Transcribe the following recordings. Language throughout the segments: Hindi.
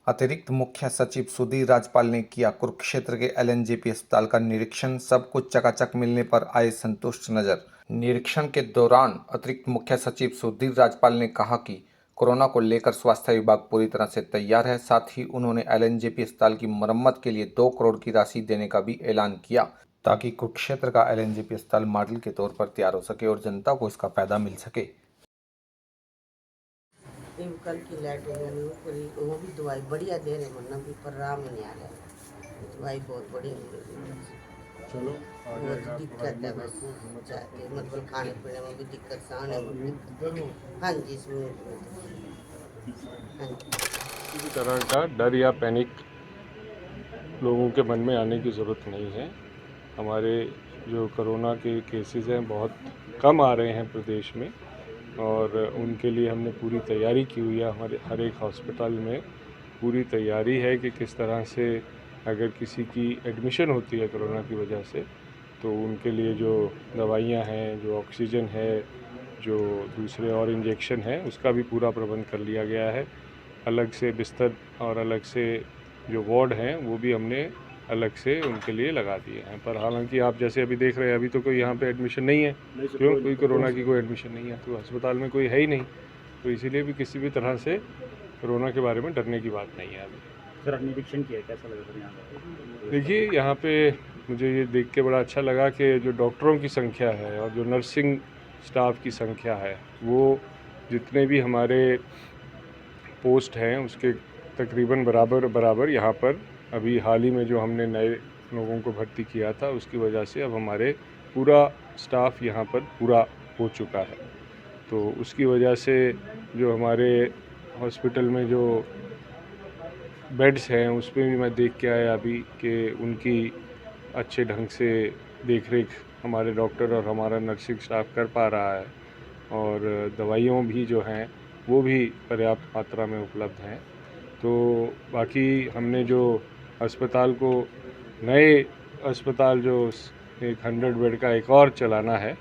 अतिरिक्त मुख्य सचिव सुधीर राजपाल ने किया कुरुक्षेत्र के एलएनजेपी अस्पताल का निरीक्षण। सब कुछ चकाचक मिलने पर आए संतुष्ट नजर। निरीक्षण के दौरान अतिरिक्त मुख्य सचिव सुधीर राजपाल ने कहा कि कोरोना को लेकर स्वास्थ्य विभाग पूरी तरह से तैयार है। साथ ही उन्होंने एलएनजेपी अस्पताल की मरम्मत के लिए 2 करोड़ की राशि देने का भी ऐलान किया, ताकि कुरुक्षेत्र का एलएनजेपी अस्पताल मॉडल के तौर पर तैयार हो सके और जनता को इसका फायदा मिल सके। कल की लाइट वो भी दवाई बढ़िया दे रहे वरना भी पर आराम नहीं आ रहा। दवाई बहुत बढ़िया दे रही। चलो बहुत दिक्कत है बस चाहते मतलब खाने पीने में भी दिक्कत सहने में भी दिक्कत। हाँ जी इसमें हाँ जी। किसी तरह का डर या पैनिक लोगों के मन में आने की ज़रूरत नहीं है। हमारे जो कोरोना के केसेस हैं बहुत कम आ रहे हैं प्रदेश में, और उनके लिए हमने पूरी तैयारी की हुई है। हमारे हर एक हॉस्पिटल में पूरी तैयारी है कि किस तरह से अगर किसी की एडमिशन होती है कोरोना की वजह से, तो उनके लिए जो दवाइयाँ हैं, जो ऑक्सीजन है, जो दूसरे और इंजेक्शन है, उसका भी पूरा प्रबंध कर लिया गया है। अलग से बिस्तर और अलग से जो वार्ड हैं वो भी हमने अलग से उनके लिए लगा दिए हैं। पर हालांकि आप जैसे अभी देख रहे हैं, अभी तो कोई यहाँ पे एडमिशन नहीं है। क्यों? कोई कोरोना की कोई एडमिशन नहीं है, तो अस्पताल में कोई है ही नहीं, तो इसीलिए भी किसी भी तरह से कोरोना के बारे में डरने की बात नहीं है अभी। सर निरीक्षण किया, कैसा लगा सर यहाँ पर? देखिए, यहाँ पे मुझे ये देख के बड़ा अच्छा लगा कि जो डॉक्टरों की संख्या है और जो नर्सिंग स्टाफ की संख्या है, वो जितने भी हमारे पोस्ट हैं उसके तकरीबन बराबर यहाँ पर अभी हाल ही में जो हमने नए लोगों को भर्ती किया था उसकी वजह से अब हमारे पूरा स्टाफ यहाँ पर पूरा हो चुका है। तो उसकी वजह से जो हमारे हॉस्पिटल में जो बेड्स हैं उसमें भी मैं देख के आया अभी कि उनकी अच्छे ढंग से देख रेख हमारे डॉक्टर और हमारा नर्सिंग स्टाफ कर पा रहा है, और दवाइयों भी जो हैं वो भी पर्याप्त मात्रा में उपलब्ध हैं। तो बाकी हमने जो अस्पताल को नए अस्पताल जो एक 100 बेड का एक और चलाना है,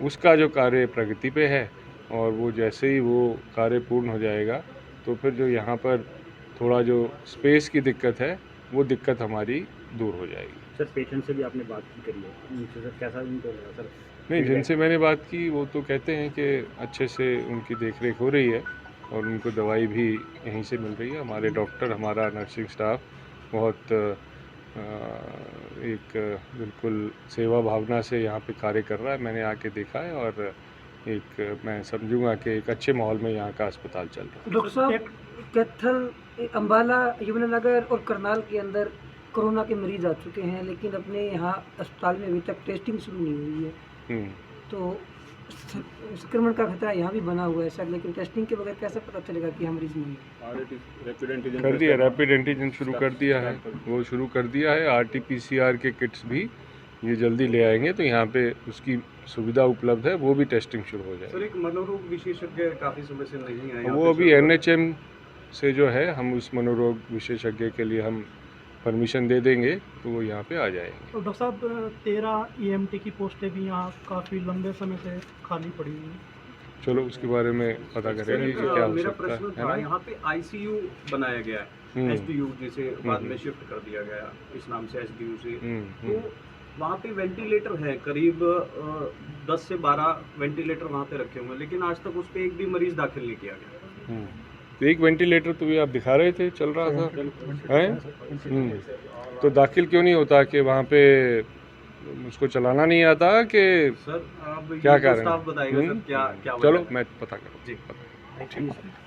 उसका जो कार्य प्रगति पे है, और वो जैसे ही वो कार्य पूर्ण हो जाएगा तो फिर जो यहाँ पर थोड़ा जो स्पेस की दिक्कत है वो दिक्कत हमारी दूर हो जाएगी। सर पेशेंट से भी आपने बात की करी है उनसे, सर कैसा उनको लगा सर? नहीं, जिनसे मैंने बात की वो तो कहते हैं कि अच्छे से उनकी देखरेख हो रही है और उनको दवाई भी यहीं से मिल रही है। हमारे डॉक्टर, हमारा नर्सिंग स्टाफ बहुत एक बिल्कुल सेवा भावना से यहाँ पे कार्य कर रहा है। मैंने आके देखा है और एक मैं समझूंगा कि एक अच्छे माहौल में यहाँ का अस्पताल चल रहा है। डॉक्टर साहब, कैथल, अम्बाला, यमुनानगर और करनाल के अंदर कोरोना के मरीज आ चुके हैं, लेकिन अपने यहाँ अस्पताल में अभी तक टेस्टिंग शुरू नहीं हुई है। तो संक्रमण का खतरा यहाँ भी बना हुआ है सर, लेकिन टेस्टिंग के बगैर कैसे पता चलेगा कि हम मरीज नहीं है? कर दिया, रैपिड एंटीजन शुरू कर दिया है, वो शुरू कर दिया है। RT-PCR के किट्स भी ये जल्दी ले आएंगे, तो यहाँ पे उसकी सुविधा उपलब्ध है, वो भी टेस्टिंग शुरू हो जाएगी। सर एक मनोरोग विशेषज्ञ काफ़ी समय से नहीं आए, वो अभी NHM से जो है हम उस मनोरोग विशेषज्ञ के लिए हम परमिशन दे देंगे, तो वो यहाँ पे आ जाएंगे। तो डॉक्टर साहब 13 EMT की पोस्टें भी यहाँ काफ़ी लंबे समय से खाली पड़ी हुई हैं। चलो उसके बारे में पता करेंगे कि क्या हो मेरा सकता प्रश्न है था, ना। यहाँ पे ICU बनाया गया है, SDU जिसे बाद में शिफ्ट कर दिया गया इस नाम से, SDU से। तो वहाँ पे वेंटिलेटर है, करीब 10 से 12 वेंटिलेटर वहाँ पे रखे हुए हैं, लेकिन आज तक उस पर एक भी मरीज दाखिल नहीं किया गया। तो एक वेंटिलेटर तो भी आप दिखा रहे थे चल रहा था, हैं? तो दाखिल क्यों नहीं होता कि वहाँ पे उसको चलाना नहीं आता कि सर अब क्या ये तो कारण? स्टाफ बताएगा सर क्या क्या चलो वजह है। मैं पता करूँ जी। ठीक है।